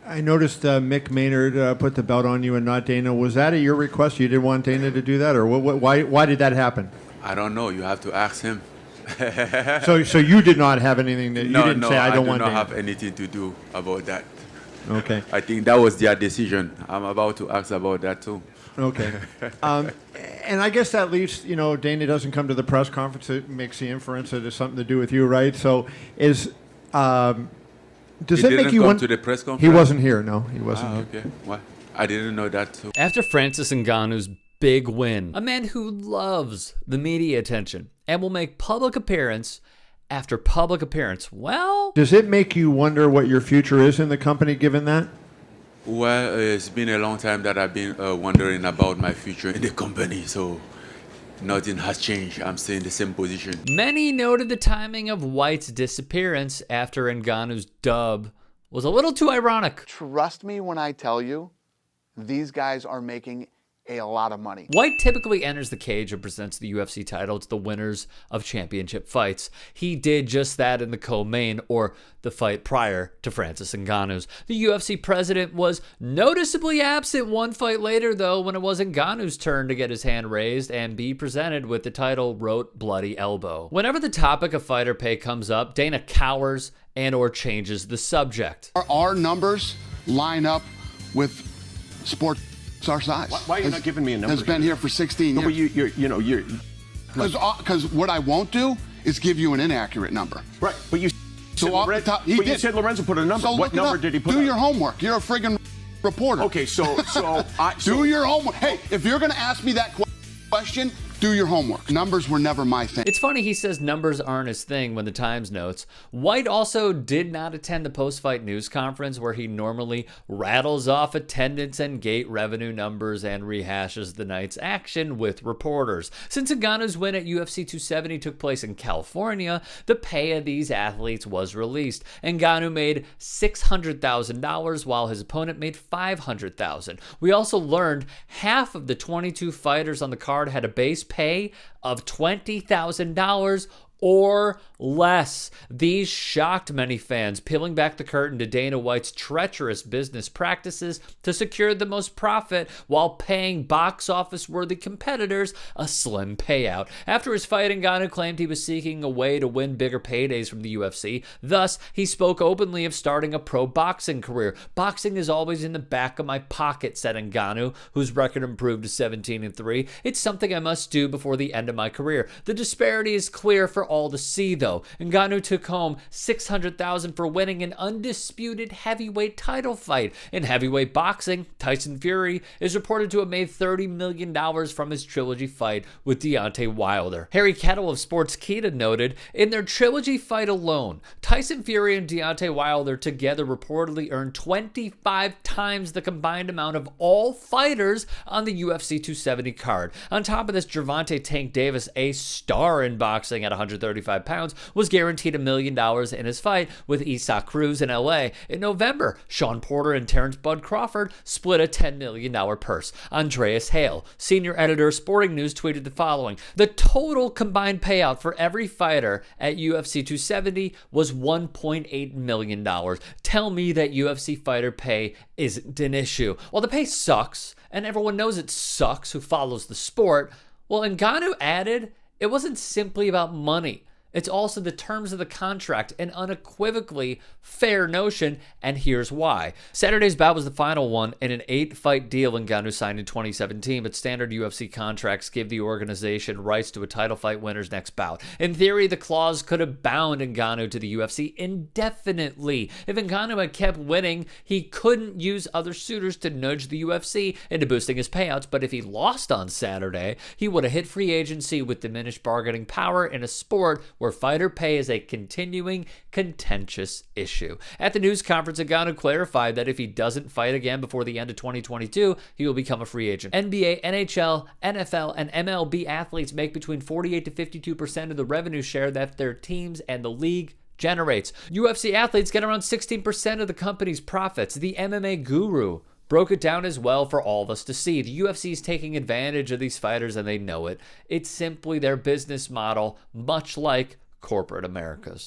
I noticed Mick Maynard put the belt on you and not Dana. Was that at your request? You didn't want Dana to do that, or why did that happen? I don't know. You have to ask him. So you did not have anything that you didn't say. I don't want Dana. Dana. I do not have anything to do about that. Okay. I think that was their decision. I'm about to ask about that too. Okay. And I guess that leaves, Dana doesn't come to the press conference. It makes the inference that it's something to do with you, right? So does it make you want to the press conference? He wasn't here. No, he wasn't here. Okay. What? I didn't know that too. After Francis Ngannou's big win, a man who loves the media attention and will make public appearance after public appearance. Well, does it make you wonder what your future is in the company given that? Well, it's been a long time that I've been wondering about my future in the company, so nothing has changed. I'm still in the same position. Many noted the timing of White's disappearance after Ngannou's dub was a little too ironic. Trust me when I tell you, these guys are making a lot of money. White typically enters the cage and presents the UFC title to the winners of championship fights. He did just that in the co-main, or the fight prior to Francis Ngannou's. The UFC president was noticeably absent one fight later, though, when it was Ngannou's turn to get his hand raised and be presented with the title, wrote Bloody Elbow. Whenever the topic of fighter pay comes up, Dana cowers and or changes the subject. Our numbers line up with sports our size. Why are you not giving me a number? Has been here for 16 No, but years. you're Because what I won't do is give you an inaccurate number. right. But you So said off the Lorenzo, top, he but you did. said Lorenzo put a number. So What look it number up. did he put? Do up? your homework. You're a friggin' reporter. Okay, so Do your homework. Hey, if you're going to ask me that question, do your homework. Numbers were never my thing. It's funny he says numbers aren't his thing when the Times notes. White also did not attend the post-fight news conference where he normally rattles off attendance and gate revenue numbers and rehashes the night's action with reporters. Since Ngannou's win at UFC 270 took place in California, the pay of these athletes was released. Ngannou made $600,000 while his opponent made $500,000. We also learned half of the 22 fighters on the card had a base pay of $20,000 or less. These shocked many fans, peeling back the curtain to Dana White's treacherous business practices to secure the most profit while paying box office worthy competitors a slim payout. After his fight, Ngannou claimed he was seeking a way to win bigger paydays from the UFC. Thus, he spoke openly of starting a pro boxing career. Boxing is always in the back of my pocket, said Ngannou, whose record improved to 17-3. It's something I must do before the end of my career. The disparity is clear for all to see, though. Ngannou took home $600,000 for winning an undisputed heavyweight title fight. In heavyweight boxing, Tyson Fury is reported to have made $30 million from his trilogy fight with Deontay Wilder. Harry Kettle of Sportskeeda noted, in their trilogy fight alone, Tyson Fury and Deontay Wilder together reportedly earned 25 times the combined amount of all fighters on the UFC 270 card. On top of this, Gervonta Tank Davis, a star in boxing at 135 pounds, was guaranteed $1 million in his fight with Isaac Cruz in LA. In November, Sean Porter and Terrence Bud Crawford split a $10 million purse. Andreas Hale, senior editor of Sporting News, tweeted the following: the total combined payout for every fighter at UFC 270 was $1.8 million. Tell me that UFC fighter pay isn't an issue. Well, the pay sucks, and everyone knows it sucks who follows the sport. Well, Ngannou added, it wasn't simply about money. It's also the terms of the contract, an unequivocally fair notion, and here's why. Saturday's bout was the final one in an 8-fight deal Ngannou signed in 2017, but standard UFC contracts give the organization rights to a title fight winner's next bout. In theory, the clause could have bound Ngannou to the UFC indefinitely. If Ngannou had kept winning, he couldn't use other suitors to nudge the UFC into boosting his payouts, but if he lost on Saturday, he would have hit free agency with diminished bargaining power in a sport where fighter pay is a continuing contentious issue. At the news conference, Ngannou clarified that if he doesn't fight again before the end of 2022, he will become a free agent. NBA, NHL, NFL, and MLB athletes make between 48 to 52% of the revenue share that their teams and the league generates. UFC athletes get around 16% of the company's profits. The MMA guru broke it down as well for all of us to see. The UFC is taking advantage of these fighters and they know it. It's simply their business model, much like corporate America's.